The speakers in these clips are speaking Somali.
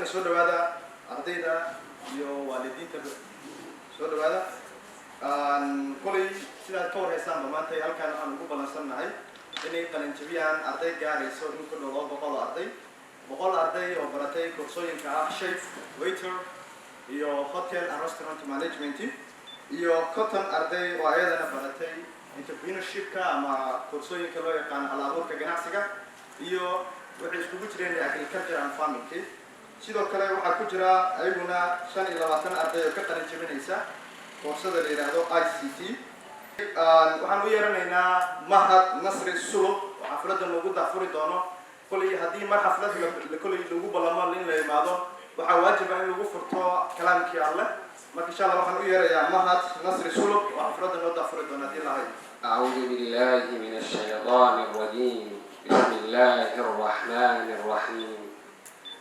dhammaantiin soo dhawaada ardayda iyo waalidiinta soo dhawaada kulay sidaad ka warhaysaan maanta halkaan waxaan ugu balansannahay inay qalin jabiyaan arday gaarayso in ku dhow 100 arday oo baratay koorsooyinka ah chef waiter iyo hotel and restaurant management iyo cotton arday oo ayadana baratay entrepreneurship ama koorsooyinka loo yaqaan hal-abuurka ganacsiga iyo waxay iskugu jireen agriculture and farming sidoo kale waxaa ku jira ayaguna 25 arday oo ka qalin jabinaysa koorsada la yiraahdo ICT waxaan u yeeranaynaa Mahad Nasri Sulub oo xafladda lagu daafuri doono kulay haddii mar xaflad kulay lagu balamo in la yimaado waxaa waajib ah in lagu furto kalaamkii Alle marka insha Allah waxaan u yeerayaa Mahad Nasri Sulub oo xafladda loo daafuri doono hadii la hayo أعوذ بالله من الشيطان الرجيم بسم الله الرحمن الرحيم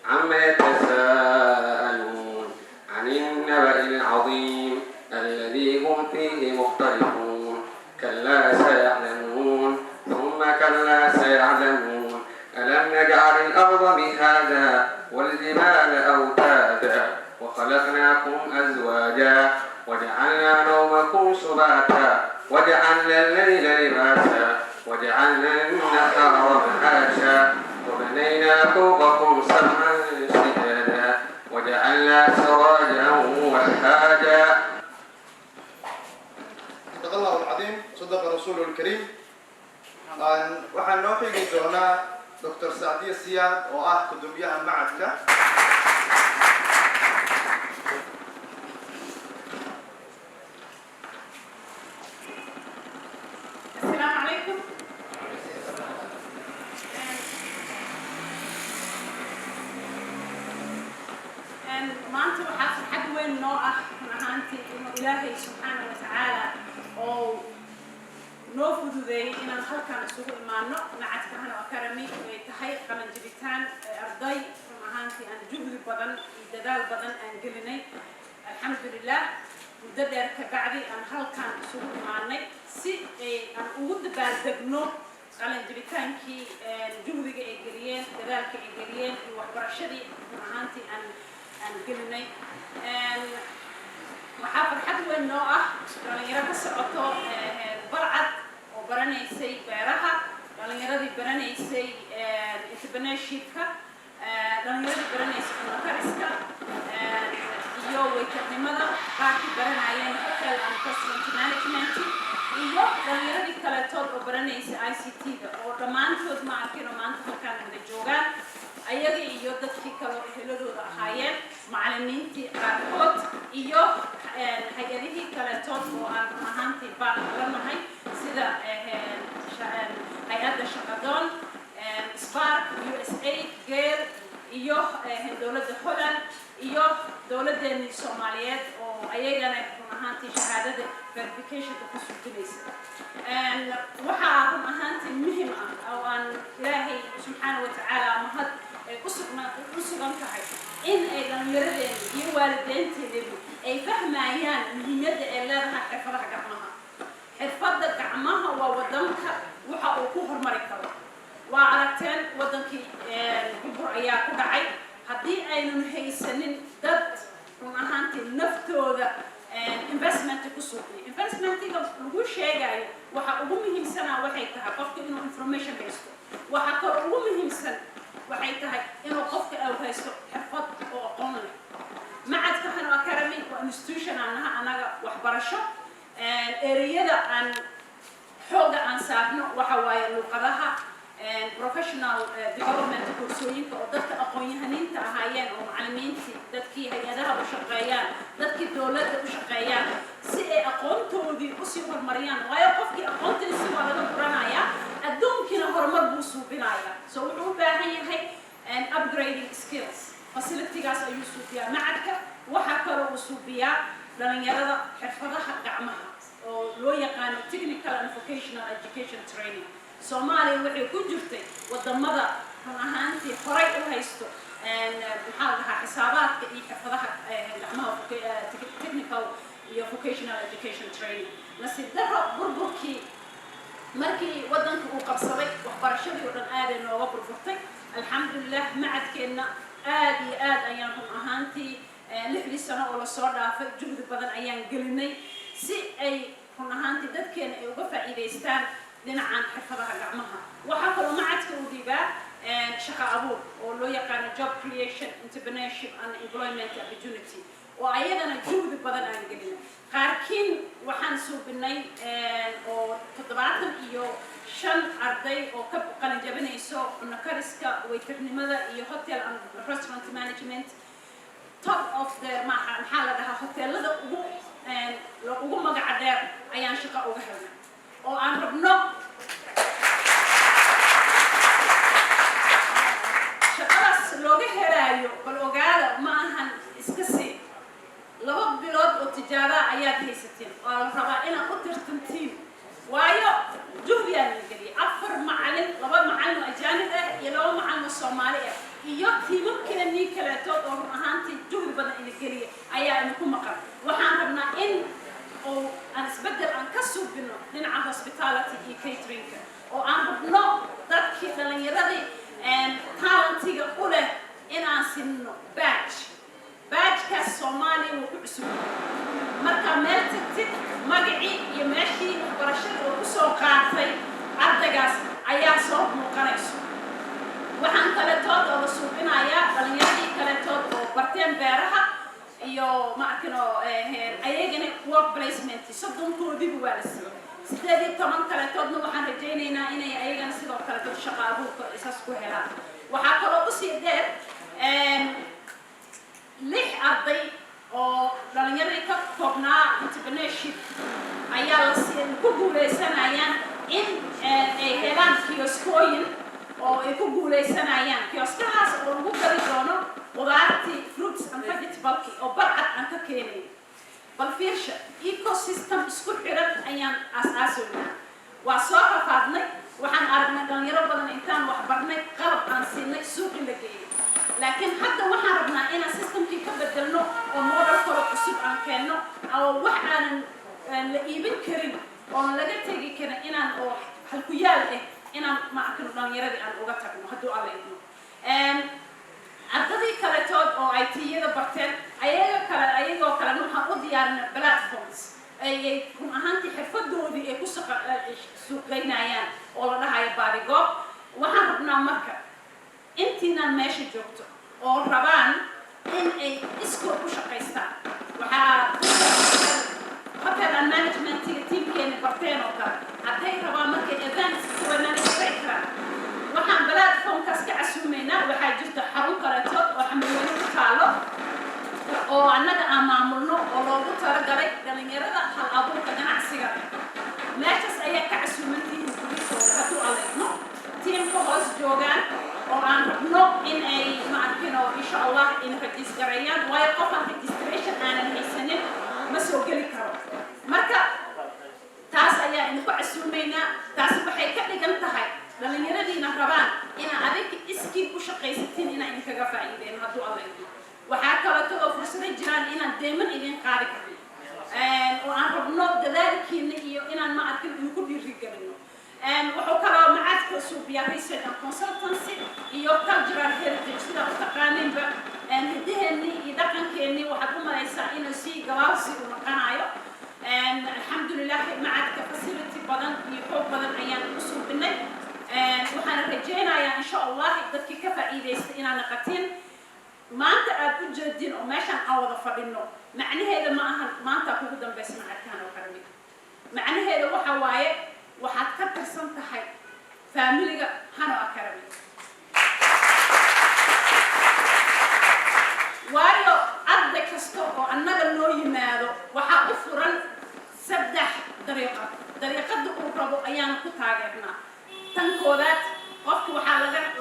عما يتساءلون عن النبأ العظيم الذي هم فيه مختلفون كلا سيعلمون ثم كلا سيعلمون ألم نجعل الأرض مهادا والجبال أوتادا وخلقناكم أزواجا وجعلنا نومكم سباتا وجعلنا الليل لباسا وجعلنا النهار معاشا وبنينا فوقكم سبعا شدادا وجعلنا سراجا وهاجا. صدق الله العظيم صدق رسوله الكريم. waxaan noo xigi doonaa Dr. Saadiya Siyaad oo ah gudoomiyaha macadka maanta waxaa farxad weyn noo ah ahaantii inuu Ilaahay subxaanahu wa tacaala oo noo fududeeyay inaan halkaan isugu imaano macadka Hano Academy ay tahay qalan jabitaan arday ahaantii aan juhdi badan iyo dadaal badan aan gelinay alxamdulillah muddo dheer ka bacdi aan halkaan isugu imaanay si aan ugu dabaaldegno qalan jabitaankii juhdiga ay geliyeen dadaalka ay geliyeen iyo waxbarashadii ahaantii aan gelinay waxaa farxad weyn noo ah dhalinyaro ka socoto balcad oo baranaysay beeraha dhalinyaradii baranaysay entrepreneurshipka dhalinyaradii baranaysay cunokariska iyo waytarnimada qaarkii baranayeen hotel and restaurant management iyo dhalinyaradii kaletood oo baranaysay ICT-da oo dhammaantood ma arkin oo maanta halkaan wada joogaan ayaga iyo dadkii kale oo eheladooda ahaayeen macallimiintii qaarkood iyo hay-adihii kaletood oo aan ahaantii baaqlanahay sida hay-adda shaqadoon Spark USAID GER iyo dowladda Holland iyo dowladdeennii Soomaaliyeed oo ayagana ahaantii shahaadada verificationka ku sugnaysay waxaa ahaantii muhiim ah oo aan Ilaahay subxaanahu wa tacaala mahad kusugan tahay in ay dhalinyaradeen iyo waalideynteedu ay fahmayaan muhiimadda ay leedahay xirfadaha gacmaha. xirfadda gacmaha waa wadanka waxa uu ku horumari karo waa aragteen wadankii burbur ayaa ku dhacay haddii aynan haysanin dad ahaantii naftooda investment ku suuqiyo investmentiga lagu sheegayo waxa ugu muhiimsanaa waxay tahay qofka inuu information haysto waxa kale ugu muhiimsan waxay tahay inuu qofka uu haysto xirfad oo aqoon leh macadka Hano Academy waa institution anaga waxbarasho ereyada aan xooga aan saarno waxa waaye luqadaha professional development koorsooyinka oo dadka aqoon-yahaniinta ahaayeen oo macallimiintii dadkii hay-adaha u shaqeeyaan dadkii dowladda u shaqeeyaan si ay aqoontoodii usii horumariyaan waayo qofkii aqoontiisa waa laga buranayaa adduunkiina horumar buu suubinayaa so wuxuu u baahan yahay upgrading skills facilitygaas ayuu suubiyaa macadka waxaa kaloo uu suubiyaa dhalinyarada xirfadaha gacmaha oo loo yaqaano technical and vocational education training Soomaaliya waxay ku jirtay wadamada ahaantii horay u haysto maxaa la dhahaa xisaabaadka iyo xirfadaha gacmaha technical iyo vocational education training nasiib darro burburkii markii wadanka uu qabsaday waxbarashadii oo dhan aad ay nooga burburtay alxamdulillah macadkeena aad ayaan run ahaantii 6 sano oo la soo dhaafay juhdi badan ayaan gelinay si ay run ahaantii dadkeena ay uga faa'iidaystaan dhinacan xirfadaha gacmaha waxaa kaloo macadka u dhigaa shaqo abuur oo loo yaqaano job creation entrepreneurship and employment opportunity oo ayagana juhdi badan aan gelinay qaarkiin waxaan suubinay oo 75 arday oo ka qalin jabinayso cunno kariska waiternimada iyo hotel and restaurant management top of the maxaa la dhahaa hoteelada ugu magaca dheer ayaan shaqo uga helnay oo aan rabno shaqadaas looga helaayo bal ogaada ma ahan iska sii 2 bilood oo tijaabo ayaad haysateen oo la rabaa inaad u tartantiin waayo juhdiyaan la geliyay 4 macallin 2 macallin ajaanib ah iyo 2 macallin Soomaali ah iyo tiimkeenii kaleeto oo run ahaantii juhdi badan in la geliyay ayaa ku maqan waxaan rabnaa in oo aan isbedel aan ka suubino dhinaca hospitality iyo catering oo aan rabno dadkii dhalinyaradii talentiga u leh in aan sinno badge-kaas Soomaaliya wuu ku cusub marka meel tagtid magacii iyo meeshii waxbarashada oo ku soo qaatay ardaygaas ayaa soo muuqanayso waxaan kaletood oo la suubinayaa dhalinyaradii kaletood oo barteen beeraha iyo ma arkino ayagana work placement soddonkoodiiba waa la siiyay 18 kaletoodna waxaan rajaynaynaa inay ayagana sidoo kaleto shaqo abuurka isaas ku helaan waxaa kaloo u sii dheer 6 arday oo dhalinyaradii ka koobnaa entrepreneurship ayaa la siiyay ku guuleysanayaan in ay helaan kioskooyin oo ay ku guuleysanayaan kioskahaas oo lagu gari doono qudaartii fruits and vegetables oo barcad aan ka keenay bal fiirsha ecosystem isku xiran ayaan aasaasnaa waa soo rafaadnay waxaan aragnay dhalinyaro badan intaan wax barnay qalab aan siinay suuqi la geeyay laakiin hadda waxaan rabnaa inaan systemkii ka bedelno oo model kale cusub aan keenno oo wax aanan la iibin karin oo laga tegi karin inaan oo halku yaal ah inaan ma arkino dhalinyaradii aan uga tagno hadduu alla idmo ardadii kaletood oo IT-yada barteen ayagoo kale waxaan u diyaarinay platforms ay run ahaantii xirfadoodii ay ku suuqaynayaan oo la dhahayo baadigoob waxaan rabnaa marka intiinaan meesha joogto oo rabaan in ay iskood ku shaqaystaan waxaa hotel and managementiga tiimkeena barteen oo kale hadday rabaan markay events kuwananay karaan waxaan platformkaas ka casuumaynaa waxaa jirta xarun kaleetood oo xamuulweyne ku taalo oo annaga aan maamulno oo loogu talagalay dhalinyarada hal abuurka ganacsiga meeshaas ayaa ka casuumantihiin gurigooda hadduu alegno tiimka hoos joogaan oo aan rabno in ay ma arkino insha allah in registareeyaan waayo qofaan registration aanan haysanin ma soo geli karo marka taas ayaa idinku casuumaynaa taasi waxay ka dhigan tahay dhalinyaradiina rabaan inaa adinka iskii ku shaqaysatiin inaa idinkaga faa'iideen hadduu alla idin waxaa kaleeto oo fursado jiraan inaan deeman idin qaadi karno oo aan rabno dadaalkiina iyo inaan ma arkin idinku dhiirigelino wuxuu kaloo macadka suubiyaa research and consultancy iyo cultural heritage sida u taqaaninba hidaheennii iyo dhaqankeennii waxaad u malaysaa inuu sii gabaabsi u noqonayo alxamdulilah macadka facility badan iyo xoog badan ayaan u suubinay waxaan rajaynayaa insha allah dadkii ka faa'iidaystay inaan naqatiin maanta aad u jeedin oo meeshaan aan wada fadhino macnaheeda ma ahan maanta kugu dambaysa macadkaan oo kale mid macnaheeda waxa waaye waxaad ka tirsan tahay faamiliga Hano Academy waayo arday kasta oo annaga noo yimaado waxaa u furan 3 dariiqada uu rabo ayaan ku taageernaa tan koowaad qofku waxaa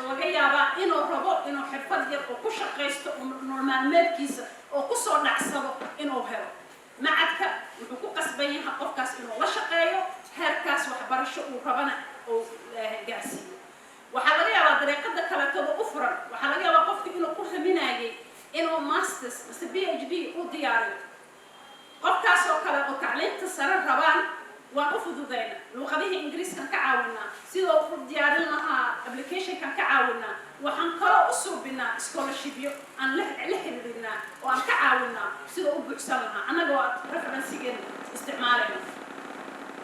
laga yaabaa inuu rabo inuu xirfad yar oo ku shaqaysto nolol maalmeedkiisa oo ku soo dhacsado inuu helo macadka wuxuu ku qasban yahay qofkaas inuu la shaqeeyo heerkaas waxbarasho uu rabana oo gaarsiiyo waxaa laga yaabaa dariiqada kaleetada u furan waxaa laga yaabaa qofku inuu ku haminayay inuu masters mise PhD u diyaariyo qofkaas oo kale oo tacliinta sare rabaan وأفضلنا لغته إنجليز كان كعاونا سيدو ديارنا لها application كان كعاونا وحنقرأ أصول بنا scholarship أن لحدنا وأن كعاونا سيدو بحصلنا أنا جوات reference جن استعمالنا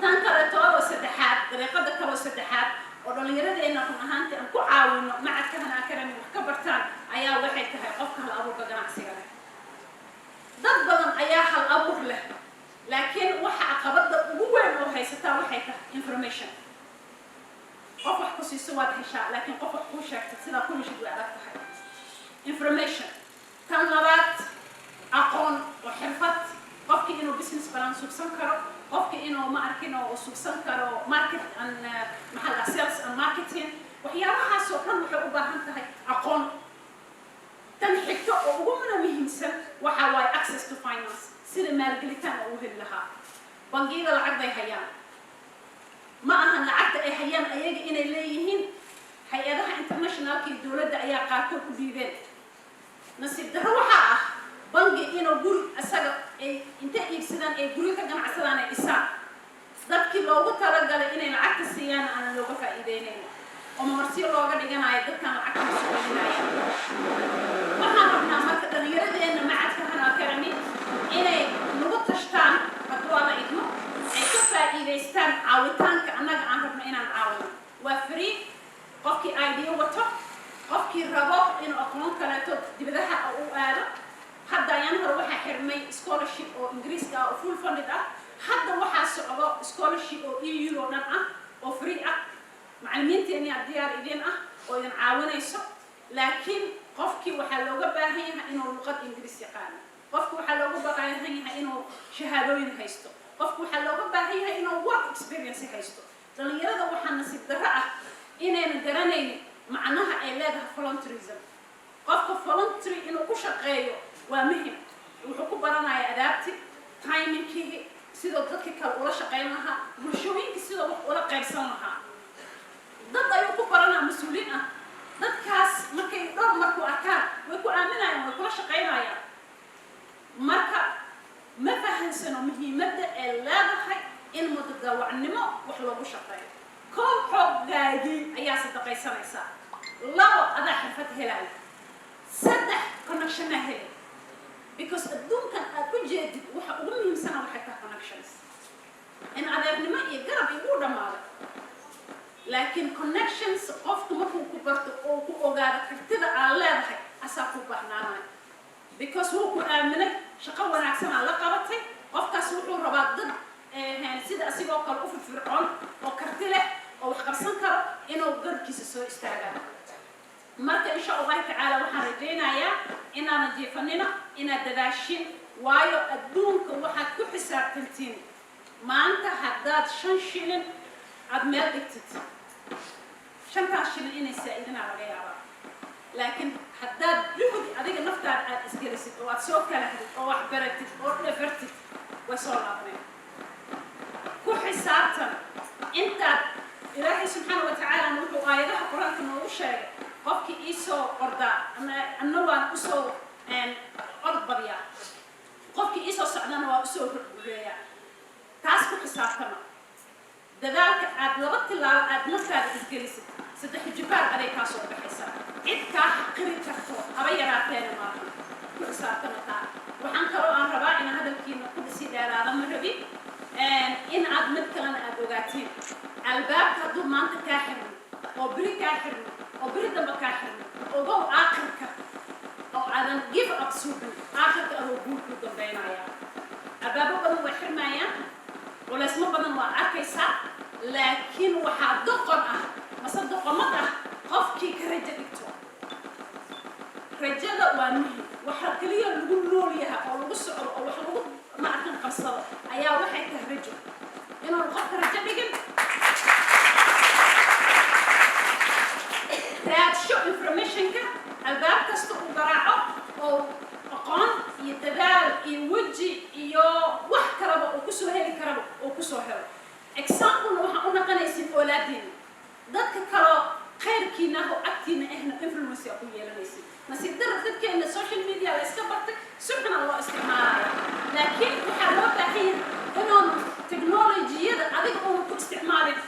تنكر توا وسدحات طريقة كوا وسدحات ولو يرد إنكم أهانت أن كعاونا مع كهنا كلام كبرتان أيا واحد كهي قفك الأبو بدنا سيرة ضد بدن أيا الأبو له لكن waxa caqabada ugu weyn oo haysata waxay tahay information qof wax ku siiso waad heshaa laakiin qof wax ku sheegtay sida ku mishid way adag tahay information tan labaad aqoon oo xirfad qofkii inuu business plan subsan karo qofkii inuu ma arkin oo subsan karo market and maxalla sales and marketing waxyaabahaas oo dhan waxay u baahan tahay aqoon tan xigto oo ugu muhiimsan waxa way access to finance sida maalgelitaan oo heli lahaa bangiyada lacag bay hayaan ma aha lacagta ay hayaan ayaga inay leeyihiin hay'adaha internationalka iyo dawladda ayaa qaarkood u dhiibeen nasiib darro waxa ah bangi inuu guri asaga ay inta iibsadaan ay guri ka ganacsadaan ay dhisaan dadkii loogu talagalay inay lacagta siiyaan aan looga faa'iideynayn oo marsiyo looga dhiganayo dadkan lacagta soo waxaan rabnaa marka dhalinyaradeena macadka hana academy inay nagu tashtaan hadduu alla idmo ay ka faa'iidaystaan caawitaanka annaga aan rabno inaan caawino waa free qofkii idea wato qofkii rabo inuu aqoon kaleeto dibadaha u aado hadda ayaan hore waxaa xirmay scholarship oo ingiriiska ah oo full funded ah hadda waxaa socdo scholarship oo EU oo dhan ah oo free ah macallimiinteeni diyaar idin ah oo idin caawinayso laakiin qofkii waxaa looga baahan yahay inuu luqad ingiriis yaqaano qofku waxaa looga baahan yahay inuu shahaadooyin haysto qofku waxaa looga baahan yahay inuu work experience haysto dhalinyarada waxaa nasiib darro ah inayna garanayn macnaha ay leedahay volunteerism qofka voluntary inuu ku shaqeeyo waa muhiim wuxuu ku baranayaa adaabti timingkii sidoo dadka kale ula shaqeyn lahaa bulshooyinka sidoo wax ula qaybsan lahaa dad ayuu ku baranaa mas-uuliin ah dadkaas markay dhowr markuu arkaan way ku aaminayaan way kula shaqeynayaan marka ma fahansano muhiimadda ay leedahay in mutadawacnimo wax loogu shaqeeyo koob xooggaagii ayaa sadaqaysanaysaa labo adaa xirfad helaya saddex connectionna heli because adduunkan aad u jeedid waxa ugu muhiimsana waxay tahay connections in adeernimo iyo garab igu dhammaaday laakiin connections qofku markuu ku barto oo ku ogaado kartida aan leedahay asaa ku bahnaanay because wuu ku aaminay shaqo wanaagsan aan la qabatay qofkaas wuxuu rabaa dad sida asigoo kale u firfircoon oo karti leh oo wax qabsan karo inuu garabkiisa soo istaagaan marka insha Allah tacaala waxaan rajaynayaa inaan jiifanina inaad dadaashin waayo adduunka waxaad ku xisaabtantiin maanta haddaad 5 shilin aad meel dhigtid 5 shilin inay saaidina laga yaabaa laakiin haddaad juhdi adiga naftaada aad isgelisid oo aad soo kala hadid oo wax baratid oo dhafartid way soo laabaneen ku xisaabtan intaad ilaahay subxaanahu wa tacaala wuxuu aayadaha qur-aanka noogu sheegay qofkii iisoo ordaa anna waan usoo ord badiyaa qofkii iisoo socdana waa usoo horgureeyaa taas ku xisaabtama dadaalka aad laba tilaabo aad naftaada isgelisid saddex jibaar aday kaa soo baxaysaa cid kaa xaqiri karto haba yaraateena maaha ku xisaabtama taa waxaan kaloo aan rabaa inaan hadalkiina ku sii dheeraada ma rabi in aad mid kalena aad ogaatiin albaabka hadduu maanta kaa xirmo oo beri kaa xirmo oo beri damba kaa xirmo ogow aakhirka oo aadan give up suubin aakhirka adoo guul ku dambaynayaa albaabo badan way xirmayaan walaasmo badan waa arkaysaa laakiin waxaa doqon ah mase doqomad ah qofkii ka rajo dhigto rajada waa muhiim waxa kaliya lagu nool yahay oo lagu socdo oo wax lagu ma arkin qabsado ayaa waxay tahay rajo inuu qofka rajo dhigin raadsho informationka albaab kasta uu garaaco oo aqoon iyo dadaal iyo weji iyo wax kalaba uu kusoo heli karaba uu kusoo helo example waxaan u naqanaysin oolaadiina dadka kaloo khayrkiina oo agtiina ahna influence ku yeelanaysin nasiib darro dadkeena social media la iska bartay suxna loo isticmaalaya laakiin waxaa loo baahan yahay inuu technology-yada adiga oo ku isticmaalin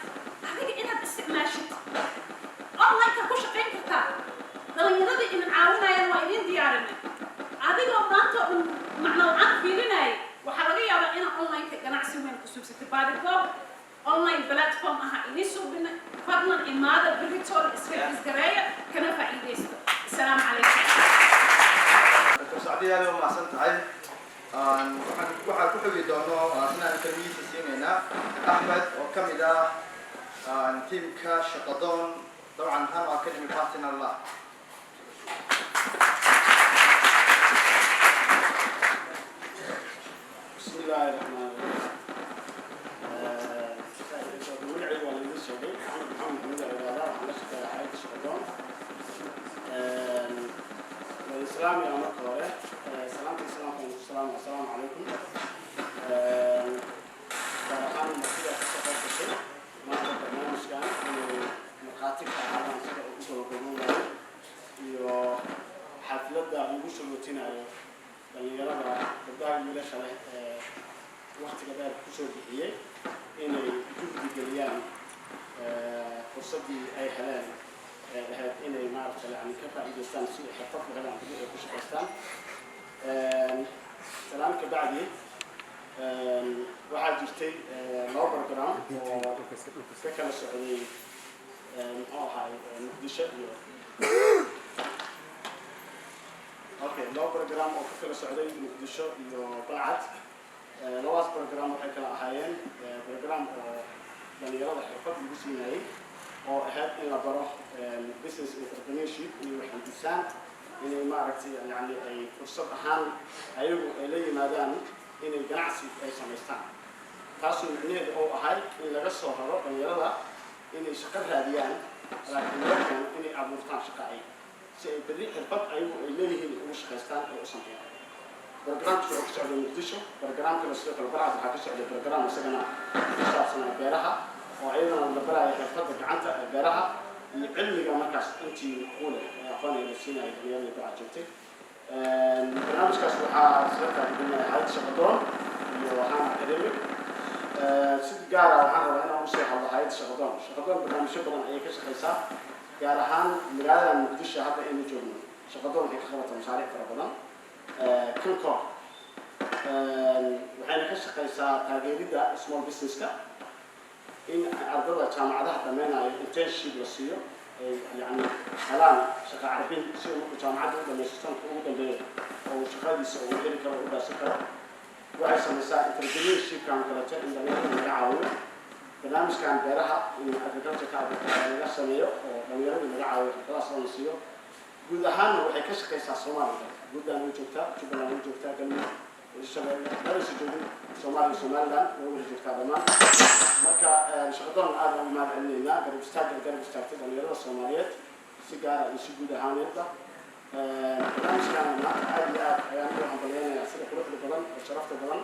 adiga inaad isticmaashid online-ka ku shaqayn kartaa dhalinyarada idin caawinayaan waa idin diyaarinay adigoo maanta macno la'aan fiirinaya waxaa laga yaabaa inaad online-ka ganacsi weyn ku suubsatay baadikoob online platform aha idin suubina fadlan imaada britool isgareeya kana faa'iidaysto السلام عليكم دكتور سعدي هذا ما سنتعي waxaan ku xigi doono inaan kalmiisa siinayna Ahmed oo kamid ah teamka shaqadoon طبعا هم academy partner la بسم الله الرحمن الرحيم ولعي والدي السعودي محمد بن عبادة على شكل حياة شقدون الإسلام يا مكة السلام عليكم فرحان مسؤول حسب الشيء ما برنامج كان مخاطب على مسؤول أصول القانون يو حفلة ده يوصل روتين على اللي يرى بدأ يقول شله وقت كده كسر بحية إن يجوب الجريان فرصتي أي حلال إن ما أعرف يعني كيف إنجلستان سوء حفظ غير عن طريق كوشكستان سلام كبعدي واحد جرتي لو برنامج وفكر السعودي هاي مقدشة أوكي لو برنامج وفكر السعودي مقدشة يبعت لواس برنامج وحكي لأحيان برنامج يعني يلا حفظ المسلمين أو هاد إلى بروح business entrepreneurship اللي هو إنسان إنه ما عرفت يعني أي فرصة أهم أيوه إلي مادام إنه جناسي أي سمستان تاسو إنه أو هاي إنه لقصه هذا يعني يلا إنه شقد هاديان لكن لكن إنه أبورتان شقائي سيبريح الفط أيوه إلي هي مش خستان أو سمية برنامج شو أكثر من مقدشة برنامج كلا سلطة البلاد حكيش على برنامج سجنا إشتاف سنة بيرها وأيضا البلاد يحفظ عنده بيرها علمي مركز أنت قولة أخواني السنة اللي بعد جبتك برنامج كسوحة سلطة بدنا حياة شقدون اللي هو عام أكاديمي ست جارة وحنا أنا وصيح الله حياة شقدون برنامج شقدون أي كش خيسا جارة هان مرادا مقدشة هذا إني جورنا شقدون هيك خبرة مشاريع فربنا كل كور وحنا كش خيسا تاجيري ده small business كا إن أرضنا جامعة تماما internship للسيو يعني الآن شقة عربين سيو جامعة لما يستان قوة بين أو شقة يسوي غير كذا ولا شقة وعيسى مساء entrepreneurship كان كذا إن دليل يعاون برنامج كان بيرها إن agriculture كان يسميه أو دليل يعاون خلاص أنا سيو جود هان وحكيش قصة سومالي جود أنا وجوكتا جبنا وجوكتا كنا الشباب درس جودي سومالي لا وجوكتا بمان marka shaqadan aad u maadcelinayna garab istaagta dhalinyarada Soomaaliyeed si gaar ah si guud ahaanayda barnaamijkan aad iyo aad ayaan u hambalyeynaya sida quruxda badan oo sharafta badan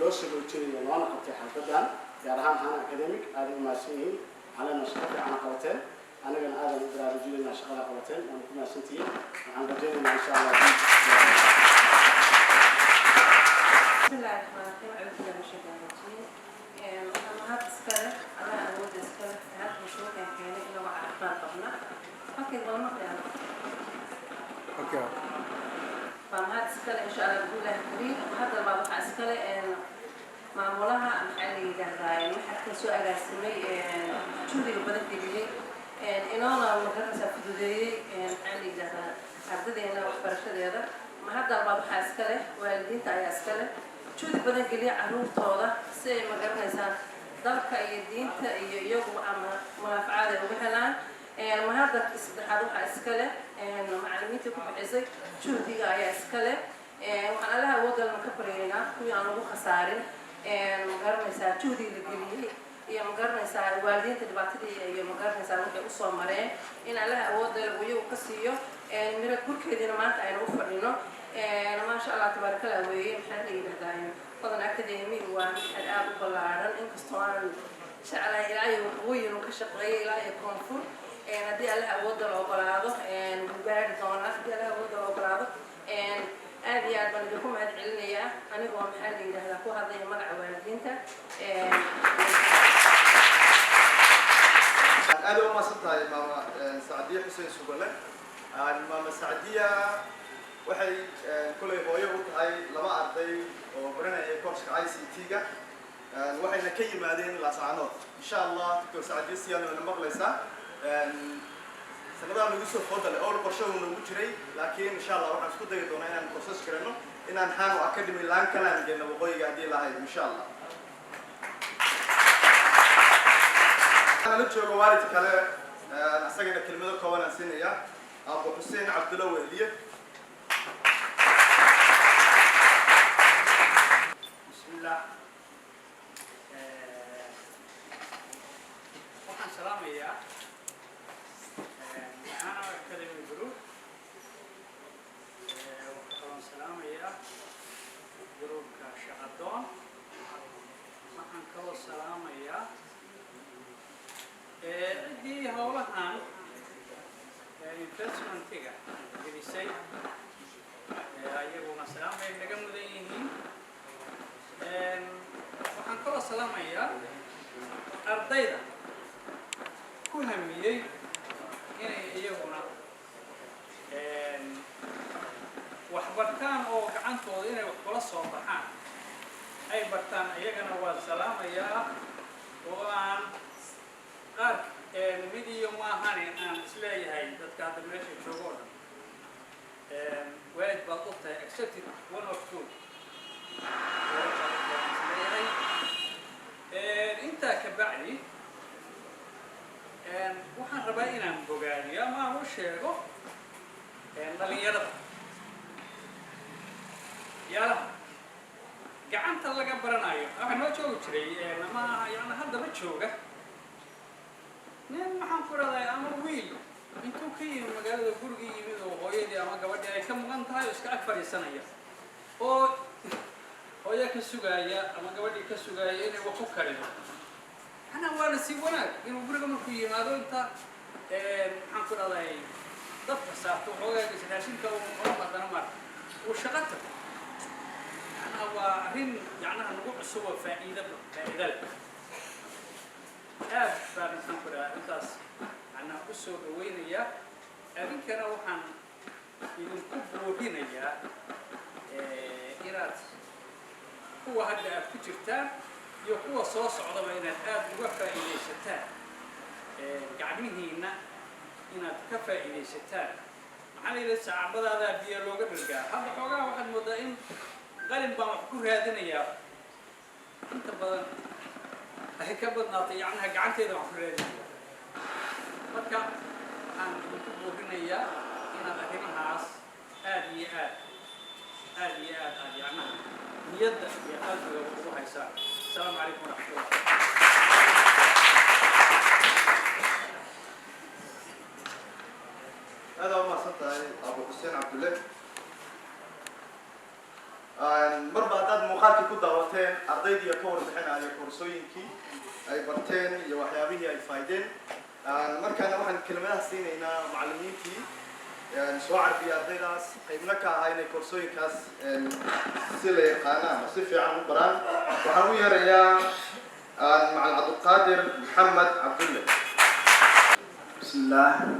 loo soo jeediyay loona qabtay xalfadan gaar ahaan hana academic aad u maashiin على شقة عن قوتين أنا كان هذا الرجل من شقة قوتين أنا كنا سنتين عن رجال إن شاء الله. بسم الله الرحمن الرحيم. أعوذ بالله من الشيطان الرجيم. أنا هذا سكرة أنا أود سكرة هذا مشروع كان إنه مع أخبار قبنا. أوكي ضمن يعني. أوكي. فهذا سكرة إن شاء الله بقول له كبير وهذا بعض سكرة إن معمولها محلي جهراء حتى سؤال اسمي شودي وبدأت تجي إن أنا مقرنة سافدودي محلي جهراء عددنا وخبرشة هذا ما هذا بعض سكرة والدين تاعي سكرة شودي بدأت جلي عروض طاولة سي مقرنة ضرك الدين يوم منافعات وبحلان ما هذا استحضر سكرة معلوماتي كم عزيز شودي جاي سكرة وأنا لها وضع المكبرينا كوي أنا أبو خسارين مقارنة جودي الجليل هي مقارنة والدين تبعتلي هي مقارنة وحي أصلا مرين إن لها وضع ويو قصيو مرة كل كذا ما تعين وفرينه ما شاء الله تبارك الله وهي محلي لهداين طبعا أكاديمي والآب بالعرض إن كستوان شعلا إلهي وقوي وكشقي إلهي كونفور هدي لها وضع الأوبرادو وبارد دونا هدي لها وضع الأوبرادو aad iyo aad baan idinku mahad celinayaa anigoo maxaa la yidhaahdaa ku hadlaya magaca waalidiinta أنا ما صرتها ماما سعدية حسين سوبلة ماما سعدية waxay kulay hooyo u tahay laba arday oo baranaya course-ka ICT-ga waxayna ka yimaadeen Laascaanood insha Allah Dr. Saadiya siyana maqlaysa sanadaan ugu soo fodale oo qorshe uu nagu jiray laakiin insha Allah waxaan isku dayi doonaa inaan process karno inaan Hano Academy laan kala aan waqooyiga hadii lahayd insha Allah أنا جوجو والد كله أستغل كلمة كوانا سنية أبو حسين عبد الله وهدية بسم الله وحن سلام يا أنا أكلم الجروب وحن سلام يا جروب كشعدون وحن كل سلام يا دي هولهان investment-ga gelisay ayaguna salaamay naga mudan yihiin waxaan kala salaamayaa ardayda ku hamiyey inay iyaguna wax bartaan oo gacantooda inay wax kula soo baxaan ay bartaan iyagana waa salaamayaa oo aan qaar midiyo maahan aan isleeyahay dadka hadda meesha joogo oo dhan waalid baad u tahay accepted one of two intaa ka bacdi waxaan rabaa inaan bogaadiyo ama aan u sheego dhalinyarada yaalaha gacanta laga baranayo waxaa noo joogi jiray ama yani haddaba jooga nin maxaan ku raday ama wiil intuu ka yimid magaalada gurigii yimid oo hooyadii ama gabadhii ay ka mugan tahay oo iska ag fadhiisanaya oo hooyo ka sugaaya ama gabadhii ka sugaaya inay wax ku karido macnaha waa nasiib wanaag inuu guriga markuu yimaado inta maxaan ku raday dadka saarto xoogaa raashinka uu haddana marka uu shaqo tago macnaha waa arrin yacnaha nagu cusub oo faa'iido leh aad baan intaan ku dhahaa intaas macnaha u soo dhaweynaya adinkana waxaan idinku boorinayaa inaad kuwa hadda aad ku jirtaan iyo kuwa soo socdaba inaad aad uga faa'iidaysataan gacmihiina inaad ka faa'iidaysataan maxaa la yidhaha saacabadaadaa biyo looga dhargaa hadda xoogaa waxaad moodaa in qalin baan wax ku raadinayaa inta badan ay ka badnaatay yacnaha gacanteeda wax ku raadinaya marka waxaan idinku boorinayaa inaad arrimahaas aad iyo aad yacnaha niyadda iyo qalbiga ugu haysaan asalaamu calaykum waraxmatullah هذا ما صرتها أبو حسين عبد الله مربع داد مقالك كده وقتين أرضي كور بحنا على كورسوينكي أي برتين يوحيابيه أي فايدين مركنا واحد كلمات سين هنا معلمينكي سواء عربي أرضي ناس قيمناك هاي كورسوينكاس سلة قانا مصيف عن بران وحوي ريا مع عبد القادر محمد عبد الله بسم الله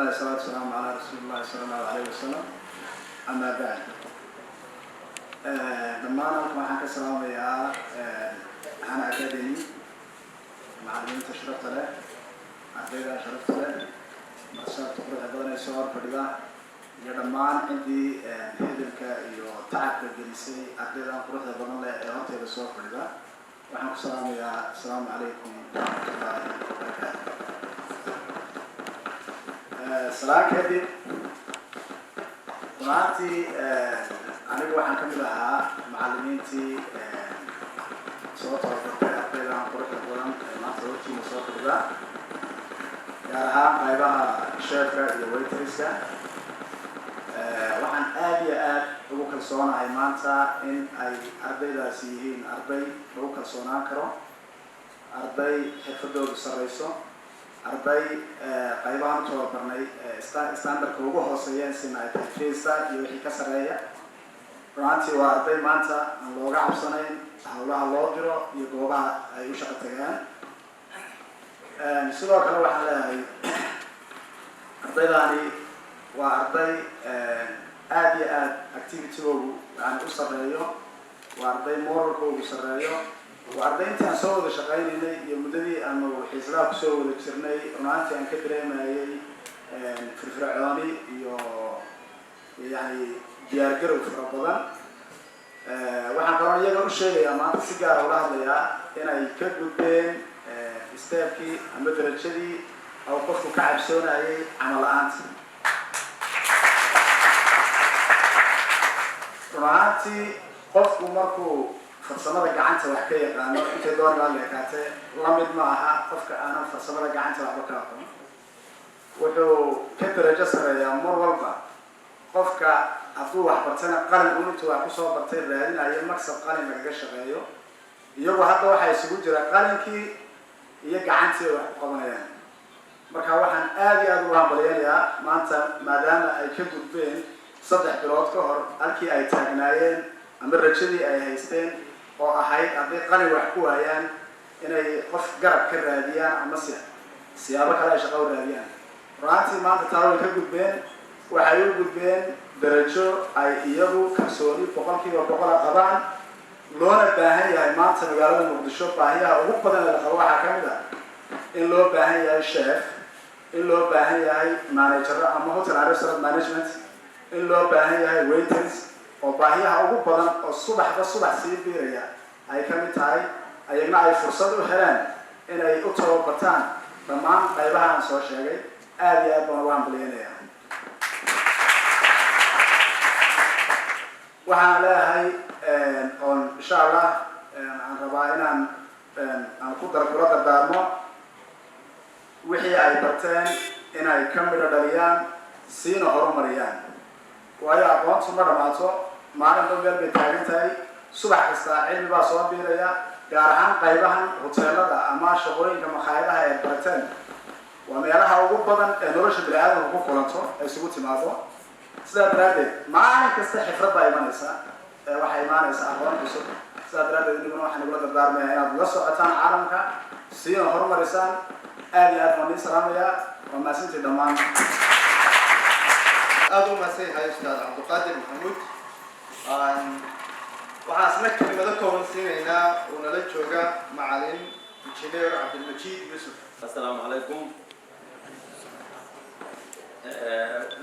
والصلاة والسلام على رسول الله صلى الله عليه وسلم أما بعد لما أنا معك السلام يا أنا أكاديمي معلمين تشرفت له أخيرا شرفت له مرسال تقرأ هذا السؤال فريدا يا لما عندي هذلك تعب الجلسي أخيرا قرأت هذا له السؤال فريدا وحنا السلام عليكم ورحمة الله وبركاته سلام كدي runtii anigu waxaan ka mid ahaa macallimiintii soo tababartay ardaydan quruxda badan ee maanta hortiina soo fadhida gaar ahaan qaybaha sheefka iyo waitress-ka waxaan aad iyo aad ugu kalsoonahay maanta in ay ardaydaasi yihiin arday lagu kalsoonaan karo arday xirfadoodu sarreyso arday qaybahan u tababarnay standardka ugu hooseeyeen sina ay tahay 3 star iyo wixii ka sareeya runtii waa arday maanta aan looga cabsanayn hawlaha loo diro iyo goobaha ay u shaqo tagaan sidoo kale waxaan leeyahay ardaydani waa arday aad iyo aad activity-googu yani u sareeyo waa arday moralkoogu sareeyo waa arday intii aan soo wada shaqaynaynay iyo muddadii aanu xiisadaha kusoo wada jirnay runaantii aan ka dareemayay firfircooni iyo yani diyaargarow fara badan waxaan kaloo iyaga u sheegayaa maanta si gaara ula hadlayaa inay ka gudbeen steebkii ama darajadii oo qofku ka cabsoonayay camal la-aanta runaantii qofku markuu farsamada gacanta wax ka yaqaano intay doon baa leekaatee la mid ma aha qofka aanan farsamada gacanta waxba ka aqoon wuxuu ka darajo sareeyaa mar walba qofka hadduu wax bartana qalin unintu wax kusoo bartay raadinayo maksab qalin lagaga shaqeeyo iyagu hadda waxaa isugu jira qalinkii iyo gacantii wax ku qabanayaan marka waxaan aad iyo aad ugu hambalyanayaa maanta maadaama ay ka gudbeen 3 bilood ka hor halkii ay taagnaayeen ama rajadii ay haysteen oo ahayd hadday qalin wax ku waayaan inay qof garab ka raadiyaan ama siyaabo kale ay shaqo u raadiyaan runtii maanta taa way ka gudbeen waxay u gudbeen darajo ay iyagu kalsooni 100% qabaan loona baahan yahay maanta magaalada muqdisho baahiyaha ugu badan ee la qabo waxaa ka mid ah in loo baahan yahay chef in loo baahan yahay manager ama hotel and restaurant management in loo baahan yahay waiters oo baahiyaha ugu badan oo subax sii biiraya ay ka mid tahay ayagna ay fursad u helaan inay u tababartaan dhammaan qaybaha aan soo sheegay aad iyo aad baan ugu hambalyeynaya waxaan leeyahay on insha Allah aan rabaa inaan ku dardaarmo wixii ay barteen inay ka midho dhaliyaan siina horumariyaan waayo aqoontu ma dhamaato maalin dhan bay taagan tahay subax kasta cilmi baa soo biiraya gaar ahaan qaybahan hoteelada ama shaqooyinka makhaayadaha ee barteen waa meelaha ugu badan ee nolosha bini'aadamku ku kulanto ay isugu timaado sidaa daraadeed maalin kasta xifrad baa imanaysa waxay imaanaysaa aqoon cusub sidaa daraadeed inaguna waxaan igula dardaarmayaa inaad la socotaan caalamka siina horumarisaan aad iyo aad baan idin salaamayaa waa mahadsantii dhammaan aad u mahadsanyahay ustaad cabdiqaadir maxamuud waxaan isna kelimado kooban siinaynaa oo nala jooga macalin injineer cabdilmajiid yuusuf assalaamu calaykum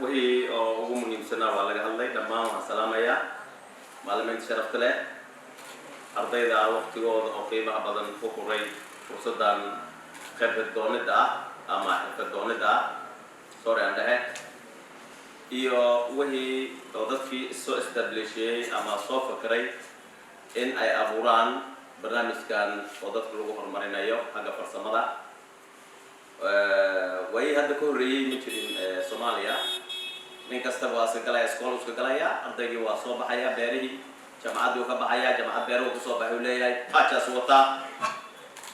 wixii oo ugu muhiimsanaa waa laga hadlay dhammaan waan salaamayaa macallimiinta sharafta leh ardayda waqtigooda oo qiimaha badan ku huray fursaddan khibrad doonida ah ama xirfad doonida ah sorry aan dhahe iyo wixii oo dadkii soo establishiyey ama soo fakiray in ay abuuraan barnaamijkan oo dadka lagu horumarinayo xagga farsamada way hadda ka horreeyay ma jirin Soomaaliya nin kasta waa iska galaya iskool iska galaya ardaygii waa soo baxaya beerihii jamacaddu ka baxaya jamacad beeruhu ku soo baxay leeyahay qajaas wata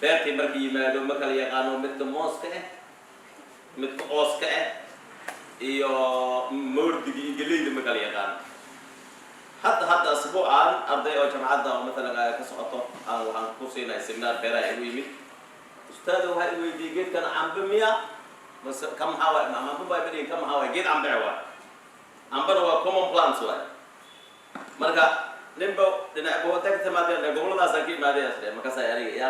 beertii markii yimaado ma kala yaqaano midka mooska midka ooska iyo moordigii galeyda ma kala yaqaano hadda asbuucan arday oo jamacadda oo مثلا ka socoto aan waxaan ku siinay seminar beeraha ay u yimid ustaad waxay weydiiyay geedkan cambe miya bas kam hawa ma baa bari kam hawa geed cambe waa ambana waa common plants waa marka nimbo dhinac boo tagta maadada goboladaas ay imaadeen marka say aniga ya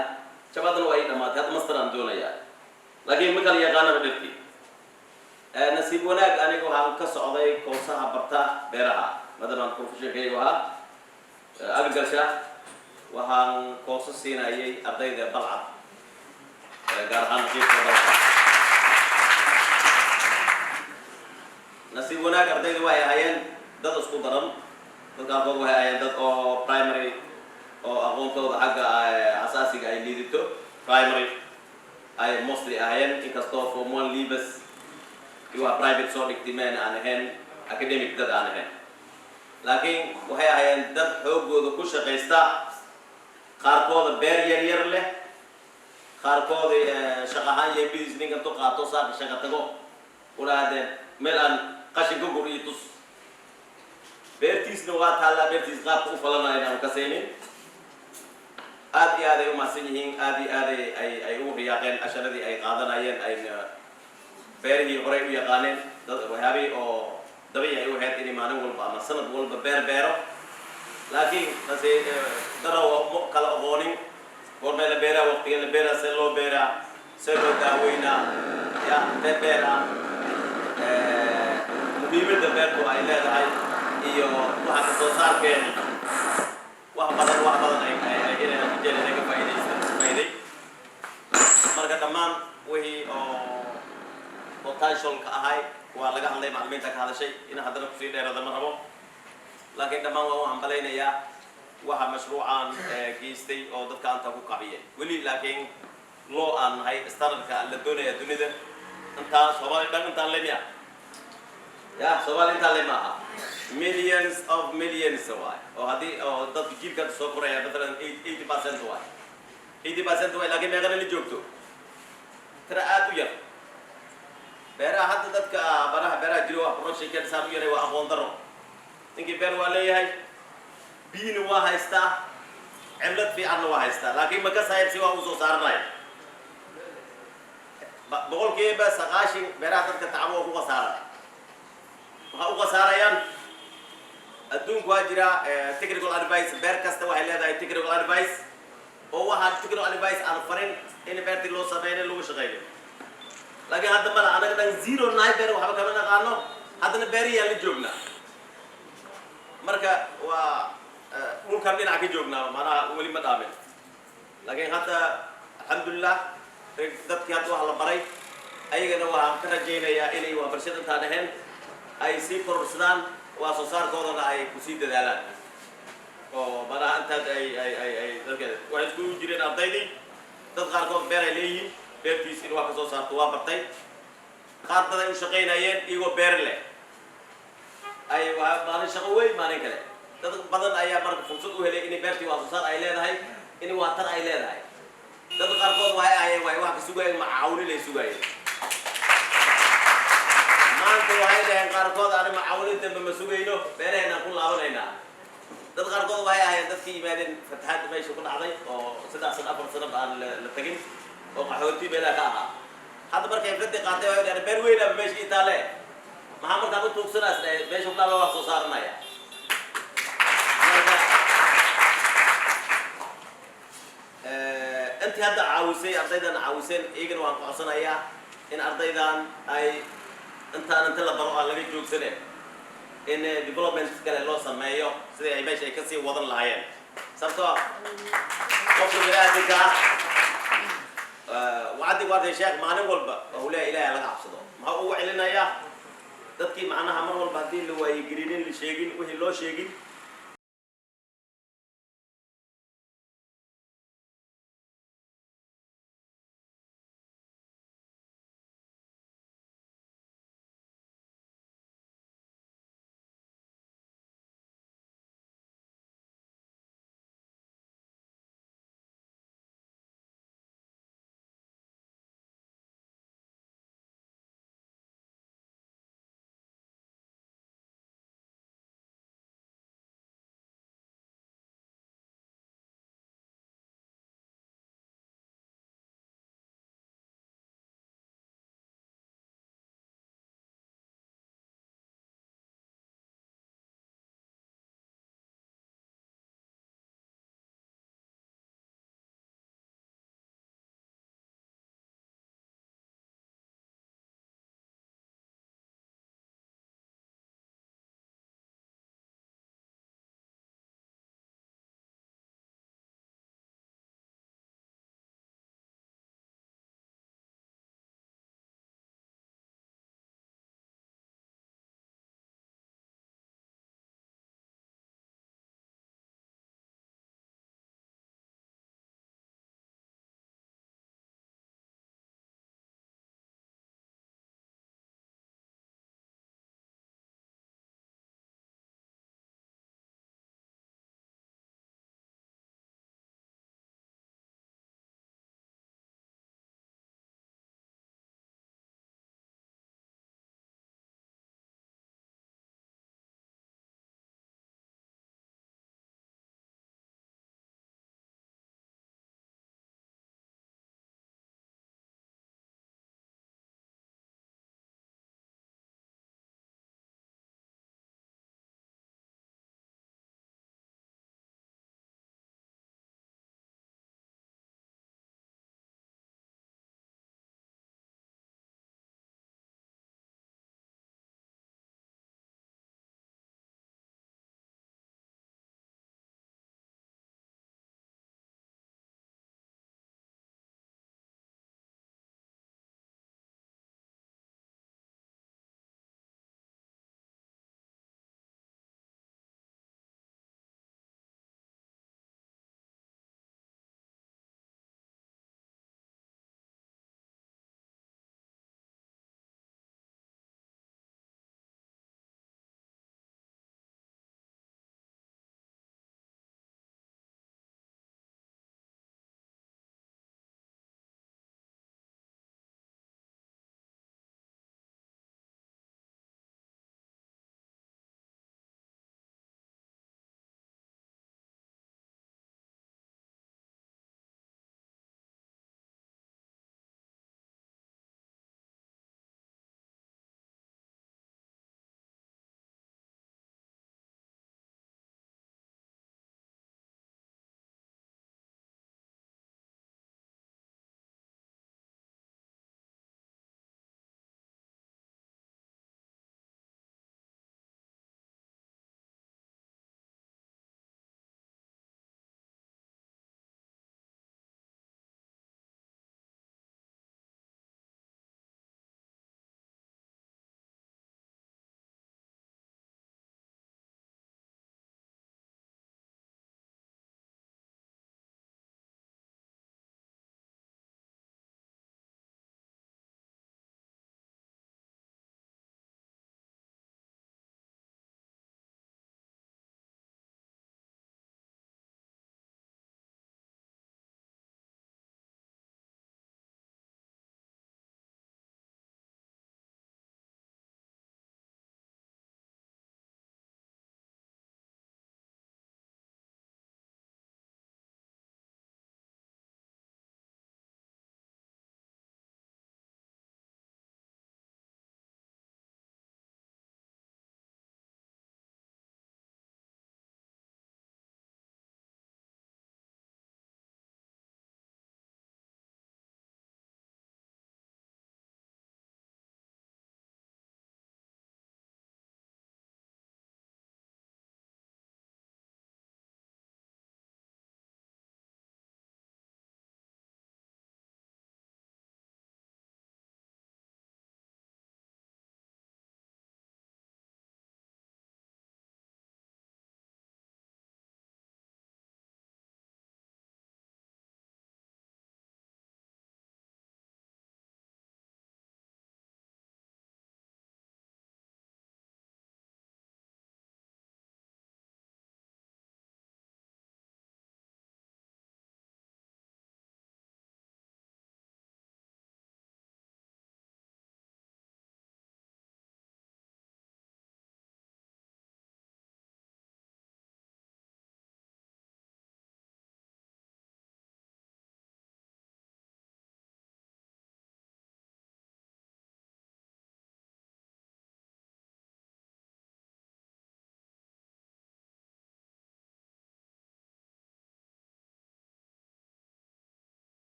jabadan way dhamaatay hadda masteran doonaya laakiin ma kala yaqaano dhirti nasiib wanaag aniga waxaan ka socday koosaha barta beeraha madalan professional waa agriculture waxaan kooso siinayay ardayda balcad gaar ahaan qiibka balcad nasiib wanaag ardayda waxay hayeen dad isku daran dadka waxay hayeen dad oo primary oo aqoontooda xagga asaasiga ay liidito primary ay mostly hayeen inkastoo form 1 leavers iyo private soo dhigtimeen aan ahayn academic dad aan ahayn laakiin waxay hayeen dad xoogooda ku shaqeysta qaarkooda beer yar leh qaarkood shaqahaan iyo bidis ninka intuu qaato saaka shaqa tago ulaadeen meel aan qashin ka guriyo tus beertiisna waa taallaa beertiis qaabka u falanaya aan ka saynin aad iyo aad ay u mahadsan yihiin aad iyo aad ay ugu riyaaqeen casharadii ay qaadanayeen ayna beerihii horey u yaqaaneen dad waxyaabihii oo dabiici ay u ahayd inay maalin walba ama sanad walba beero laakiin hase darawa kala aqoonin goormee la beeraa waqtiga la beeraa see loo beeraa see loo daaweynaa ya intee beeraa muhiimadda beertu ay leedahay iyo waxa ka soo saarkeeda wax badan ay inayna ku jeelin ay ka faa'iiday marka dhammaan wixii oo potentialka ahay waa laga hadlay macallimiinta ka hadashay in haddana kusii dheerada ma rabo laakiin dhammaan waa u hambalaynayaa waxa mashruucan geystay oo dadka anta ku kaciyay weli laakiin loo aan nahay standardka la doonaya dunida intaa Soomaali dhan intaan leeyahay ya Soomaali intaan leeyahay millions of millions oo hadii oo dad jiilka soo koraya مثلا 80% waay 80% waay laakiin meeqana la joogto tira aad u yar beeraha hadda dadka beeraha jiro wax project ka saar u yaray waa aqoon daro ninkii beer waa leeyahay biina waa haystaa cimlad fiicanna waa haystaa laakiin ma ka saayibsi waa u soo saarnay boqolkiiba 90 beeraha dadka tacabo ku qasaaray waxa u qasaarayaan adduunku waa jira technical advice beer kasta waxay leedahay technical advice oo waxa technical advice aan farin in beerti loo sameeyo lagu shaqeeyo laakiin hadda mala anaga dhan zero naiber waxba kama naqaano haddana beeriyaa la joognaa marka waa dhulkan dhinac ka joognaa maanaha weli ma dhaamin laakiin hadda alxamdulillah dadkii hadda waxa la baray ayagana waxaan ka rajaynayaa inay waxbarashada intaan ahayn ay sii kororsadaan waa soo saarkoodana ay kusii dadaalaan oo maanaha intaad ay dadkeeda waxay isku jireen ardaydii dad qaarkood beer ay leeyihiin beertiis in wax ka soo saarto waa bartay qaar dad ay u shaqaynayeen iyagoo beer leh ay maalin shaqo weyn maalin kale dad badan ayaa marka fursad u helay inay beertii wax soo saar ay leedahay in waxtar ay leedahay dad qaarkood waxay ahayeen way wax ka sugayeen macaawin lay sugayeen maanta waxay dhaheen qaarkood aan macaawin dambe ma sugayno beeraheenaan ku laabanaynaa dad qaarkood waxay ahayeen dadkii yimaadeen fatahaad meesha ku dhacday oo 3 sano 4 sano baan la tagin oo qaxooti meelaha ka ahaa hadda markay fadhi qaatay way dhaheen beer weyn ah meesha Itaale maxaa markaa u tuugsanaas meesha ku dhaalo wax soo saaranaya أنت هذا عاوزين أرضينا عاوزين إيجن وانقصنا إياه إن أرضينا أي أنت لا برا على اللي جوك سنة إن development كلا الله سمايو سيد أي ماشي كسي وضن العين سبتوا قبل بلادك وعدي وعد الشيخ معنا والبا هو لا إله إلا عبسده ما هو علينا إياه تذكي معنا همر والبهدين اللي هو يجرينين اللي شيء وهي لو شيء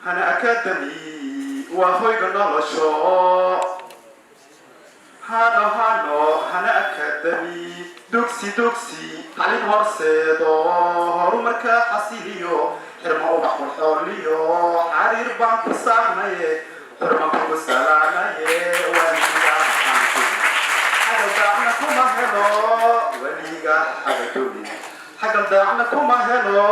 hana academy wahoyga nolosho hana academy dugsi tacliin horseedo horumarka xasiliyo xirma ubax qurxooliyo xariir baan ku saarnaye xirma kugu salaamaye حقل كما هلو وليغا حقدولي حقل داعنا كما هلو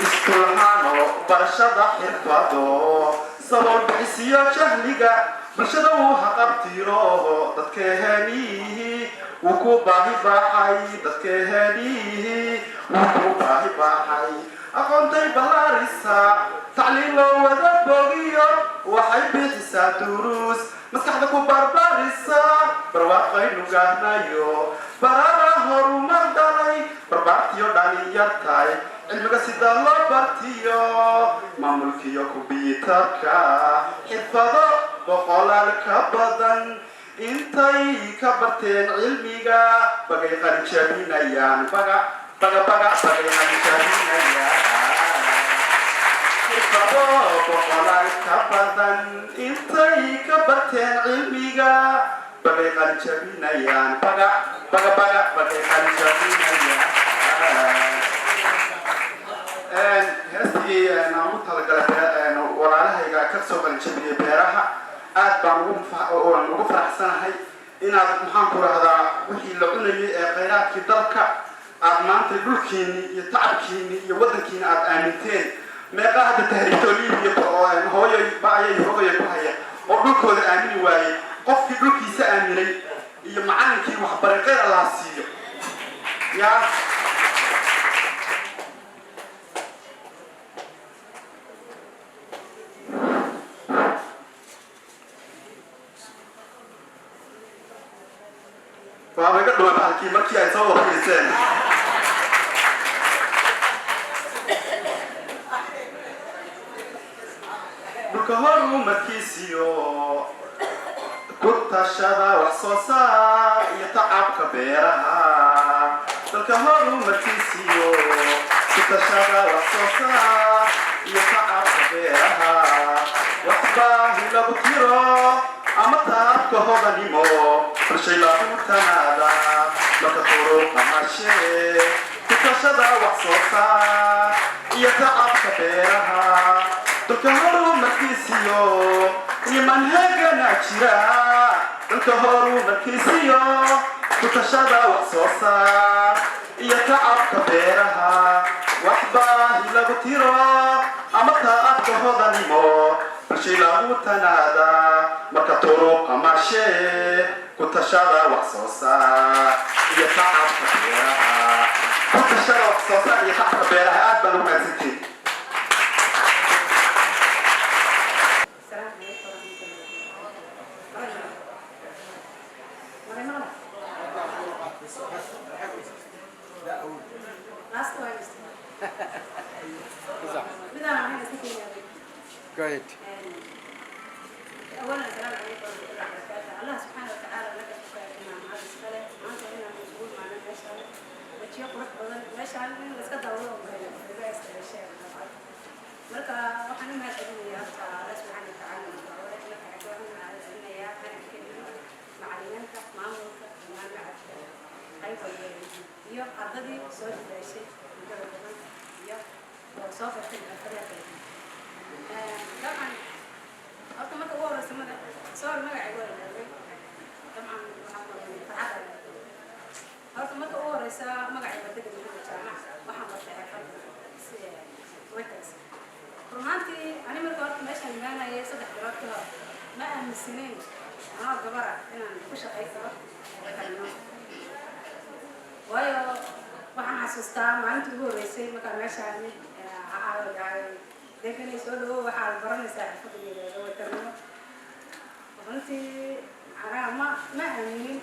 استلهانو برشدا حرفادو صبر بحسيا جهليغا برشدا وحقبتيرو ددكهانيه وكوباهي باحي ددكهانيه وكوباهي باحي أقومتي بلاريسا تعليم وذا بوغيو وحي بيتسا دروس مسكحدك برباريسا برواقين وقانايو برارا هرومار دالي بربارتيو دالي يرتاي علمك سيدا الله بارتيو مامولكيو كمبيوتركا حفظو بقولالك بدن انتي كبرتين علميك بقي قرن شابين ايان بقى قرن شابين ايان بقولالك بدن انتي كبرتين علميك بقي قرن شابين ايان بقى قرن شابين ايان هستي أنا مطلقة وراها يجا كسر من شبيه بيرها أتبع وقفر أحسن هاي إن هذا محنكر هذا وحي لعنة غيرات كدرك أدمان تقولكيني يتعبكيني يودكيني أمنتين ما قاعد تهريتولي يقول هو يباعي هو يباعي وقولك هذا أمين واي قف يقولك يسأمني يمعنك وحبر غير الله سيء يا فأنا قد ما بعد كي مركي أتصور في السن. بكهر مركيسيو كنت شذا وحصوصا يتعب كبيرها. بكهر مركيسيو كنت شذا وحصوصا يتعب كبيرها. وحباه لبكيرو أمتى كهذا نيمو فرشيلا تنادا لكتورو كماشي تكشدا وحصوصا يتعب كبيرها تكهرو مركيسيو يمن هجا ناكشرا تكهرو مركيسيو تكشدا وحصوصا يتعب كبيرها وحباه لبتيرو أمتى كهذا نيمو فرشيلا تنادا لكتورو كماشي كتشارع وحصوصا يتعب كبيرها كتشارع وحصوصا يتعب كبيرها أدبا لما زيتي Go ahead. أولاً السلام عليكم ورحمة الله وبركاته. الله سبحانه وتعالى لك شكرا كما مع السلام. أنت هنا مسؤول معنا مشعل. وتشيء قرح بدل مشعل من مسكت الله وغيره. بس الأشياء طبعاً. مركا وحنا ما تقولي يا الله سبحانه وتعالى. ولكن لك عقوبة على أن يا أنا كلمة معلمك معمولك ما بعد. هاي طيب. يا عضدي صوت الشيء. يا وصافة الأخلاق. طبعاً. أصلاً ما تقول رسم هذا صار ما يعقول طبعاً محمد أصلاً ما تقول رسا ما يعقول تقدر تقول جامع محمد تعرف وترس رومانتي أنا مركبت ماشي أنا هي صدق دراسة ما أهم السنين أنا جبرة أنا مش أيسر ويا وحنا حسستها ما أنت تقول رسي ما كان ماشي يعني لكن يسولوا وحال برا مساحة فضي وترنو وأنتي أنا ما أمين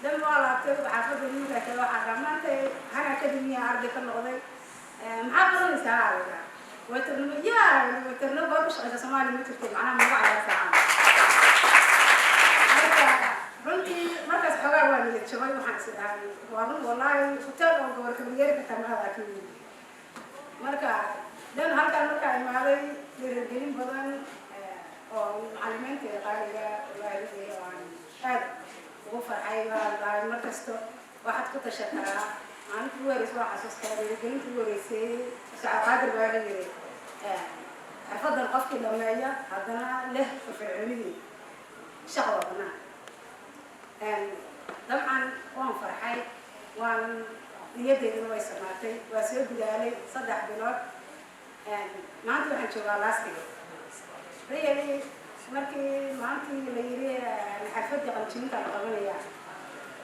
دم والله تروح حافظ الميزة كذا حاجة ما أنت أنا كدنيا عرضك النقطة محافظ مساحة وترنو يا وترنو بقولش إذا سمعني متكتب أنا ما بعرف ساعة runtii markaas xogaa waa niyad jabay waxaan sidaan waa run wallahi hotel oo gobolka Bangeeri ka tamaa laakiin marka dan halkaan markaa imaaday dhiirigelin badan oo macallimiinta qaaliga waalidayda aan aad ugu farxay baan dhahay mar kasto waxaad ku tashataa maalinta ugu horeysa waa xasuustaa dhiirigelinta ugu horeysay Sheekh Qaadir baa yiri xirfadan qofkii dhameeya haddana leh firfircoonidii shaqo badan dabcan waan farxay waan niyadeeduna way samaatay waa soo gudaalay 3 bilood maanta waxaan joogaa laastiga really markii maantii la yiri xirfadda qaljiinta la qabanaya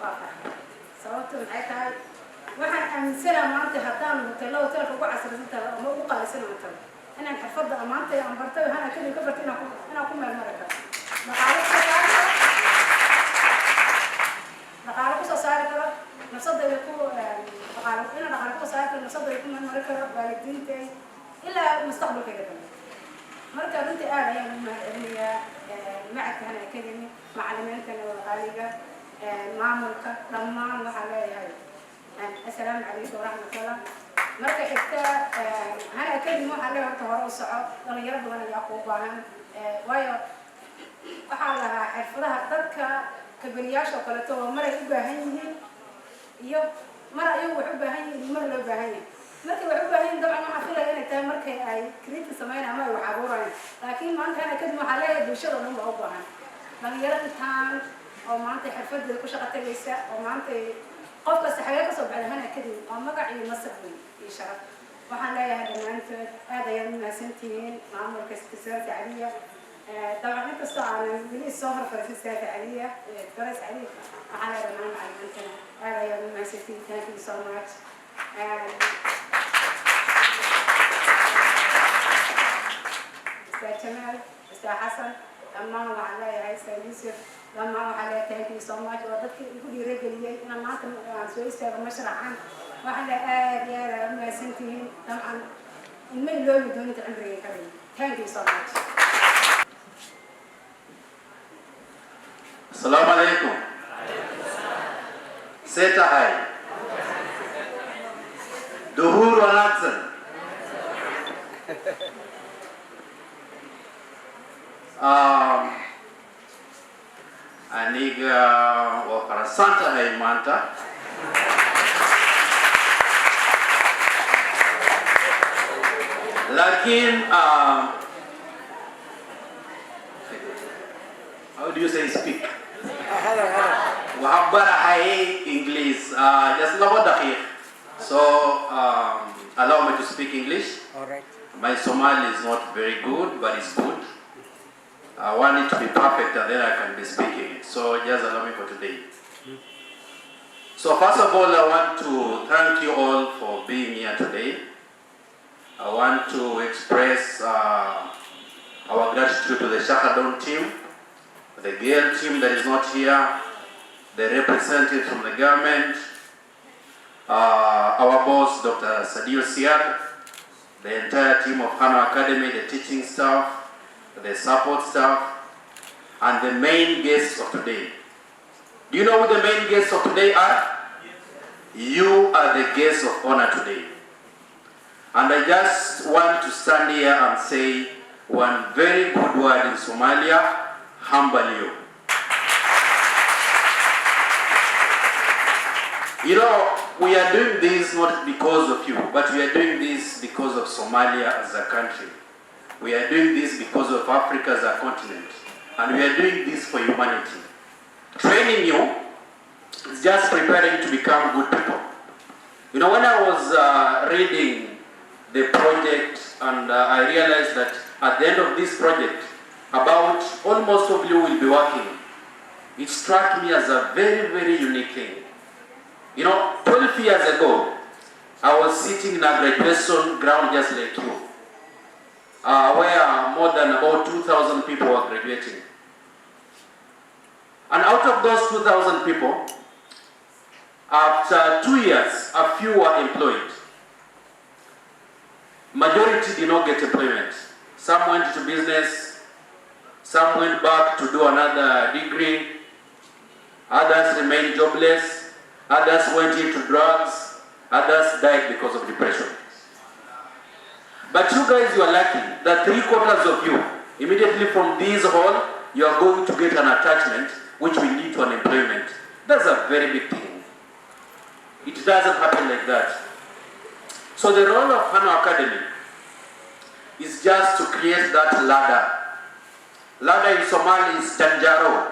waa farxay sababtu maxay tahay waxaan aaminsanahay maanta haddaan hoteelada hoteelka ugu casrisan ama ugu qaalisan tahay inaan xirfadda amaanta aan bartay waxaan ka bartay inaan ku meel mari karo dhaqaale ku soo saari karo nafsadayda ku dhaqaale ku saari karo nafsadayda ku meel mari karo waalidiintay ilaa mustaqbalkayga dambe marka runtii aad ayaan u mahadcelinayaa macadkan academy macallimiintana waqaaliga maamulka dhammaan waxaan leeyahay assalaamu calaykum waraxmatullah marka xigta hana academy waxaan leeyahay horta hore u soco dhalinyaro badan ayaa kuu baahan waayo waxaa lahaa xirfadaha dadka kabaniyaasha oo kaleeto oo maray u baahan yihiin iyo mar ayagu wax u baahan yihiin mar loo baahan yahay markay wax u baahan yihiin dabcan waxaa filaya inay tahay markay ay creative sameynayaan ama ay wax abuurayaan laakiin maanta hana academy waxaa leeyahay bulshada dhan baa u baahan dhalinyaro intaan oo maanta xirfadeeda ku shaqo tagaysa oo maanta qof kasta xagee ka soo baxday hana academy oo magac iyo nasab iyo sharaf waxaan leeyahay dhammaantood aad ayaad u mahadsantihiin maamulka istisaarka caliya طبعا انت استعان من السهر في الاستاذ عليا درس عليا على رمضان معلمتنا هذا يوم ما سيتي thank you so much استاذ جمال استاذ حسن لما وعلى يا استاذ يوسف لما وعلى thank you so much وضدك يقول لي رجلي انا ما سوي استاذ مشرعا وعلى يا ما سنتين طبعا المين لو بدون عمري كريم thank you so much Assalamu alaikum. Seta hai. Duhur wa Natsan. Aniga wa parasanta hai manta. Lakin how do you say speak? وعبر هاي English just لو دقيق so allow me to speak English. All right. My Somali is not very good but it's good. I want it to be perfect and then I can be speaking it, so just allow me for today. So first of all I want to thank you all for being here today. I want to express our gratitude to the Shakadon team, the girl team that is not here, the representatives from the government, our boss, Dr. Sadio Siad, the entire team of Kano Academy, the teaching staff, the support staff, and the main guests of today. Do you know who the main guests of today are? You are the guests of honor today. And I just want to stand here and say one very good word in Somalia, humble you. You know, we are doing this not because of you, but we are doing this because of Somalia as a country. We are doing this because of Africa as a continent. And we are doing this for humanity. Training you is just preparing to become good people. You know, when I was reading the project and I realized that at the end of this project, about almost of you will be working. It struck me as a very, very unique thing. You know, 12 years ago, I was sitting in a graduation ground just like you, where more than about 2,000 people were graduating. And out of those 2,000 people, after 2 years, a few were employed. Majority did not get employment. Some went to business, some went back to do another degree, others remained jobless, others went into drugs, others died because of depression. But you guys, you are lucky that 3/4 of you, immediately from this hall, you are going to get an attachment which will lead to unemployment. That's a very big thing. It doesn't happen like that. So the role of Hano Academy is just to create that ladder. Ladder in Somali is Janjaro.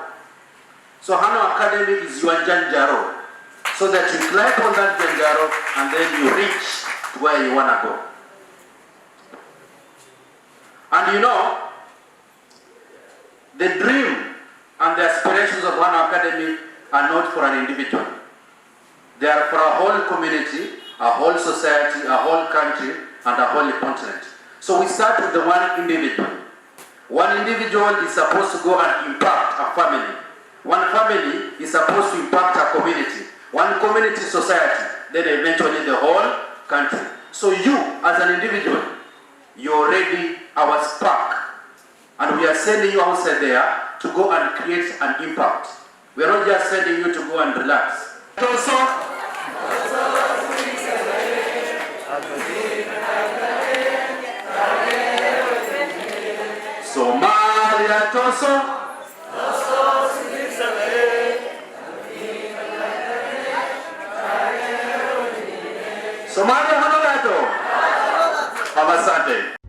So Hano Academy is your Janjaro. So that you climb on that Janjaro and then you reach to where you want to go. And you know, the dream and the aspirations of Hano Academy are not for an individual. They are for a whole community, a whole society, a whole country, and a whole continent. So we start with the one individual. One individual is supposed to go and impact a family. One family is supposed to impact a community. One community, society, then eventually the whole country. So you, as an individual, you're already our spark. And we are sending you outside there to go and create an impact. We are not just sending you to go and relax. Somalia Toso. Somalia Hanolato. Asante.